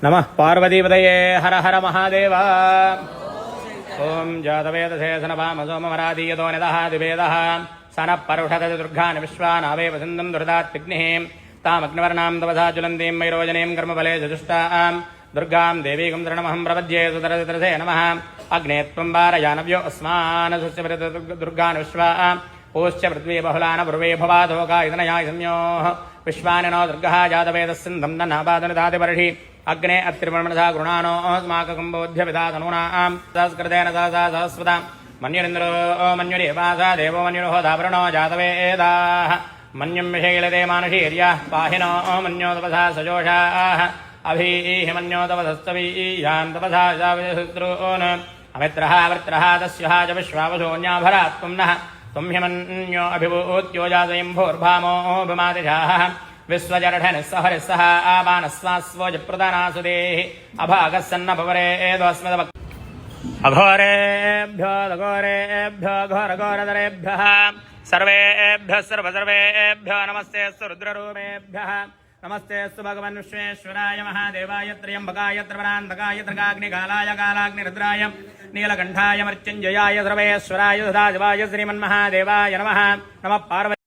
नमः पार्वतीपतये हर हर महादेव। ओं जातवेदसे सनपामसोमरादीयतो निदः दिवेदः सनः परुषदति दुर्गान् विश्वानावेव सिन्धुं दुर्दात्विग्निः तामग्निवर्णां तपसा ज्वलन्तीं वैरोजनीं कर्मफले चतुष्टां दुर्गां देवीं तृणमहं प्रपद्ये सुतरसे नमः। अग्ने त्वं वारयानव्यो अस्मान् दुर्गान् विश्वा पूश्च पृथ्वी बहुलान पूर्वे भवादोका इदनयाय संयोः विश्वानि नो दुर्गः जातवेदः सिन्धं दन्नापादनिदातिपर्षि अग्ने अत्रिमणसा गृणानो अस्माकम्बोध्यपितातनूनां संस्कृतेन सहसा सहस्वता मन्युरिन्द्रो मन्युरेवासा देवो मन्युर्हो दावृणो जातवेदाः मन्युं विषैलते मानुषीर्याः पाहिनो मन्यो तपसा सजोषाः अभीः मन्यो तपसस्तवीयान् तपसा शत्रून् अमित्रः वृत्रः तस्यः च विश्वावशोऽन्याभरात् पुम्नः त्वं ह्यमन्यो अभिभूत्यो जातयम्भोर्भामो भमातिशाः विश्वजरठनिस्सहरिस्सः आबानस्वास्वोजप्रदानासुदेः अभागः सन्नपवरेदस्मदव अघोरेभ्यो घोरेभ्यो घोरघोरधरेभ्यः सर्वेभ्यः सर्वसर्वेभ्यो नमस्तेऽस्तु रुद्ररूपेभ्यः नमस्तेऽस्तु भगवन् विश्वेश्वराय महादेवाय त्र्यम्बकाय त्रिपुरान्तकाय त्रिकाग्निकालाय कालाग्निरुद्राय नीलकण्ठाय मृत्युञ्जयाय सर्वेश्वराय सदाशिवाय श्रीमन्महादेवाय नमः। नमः पार्वती।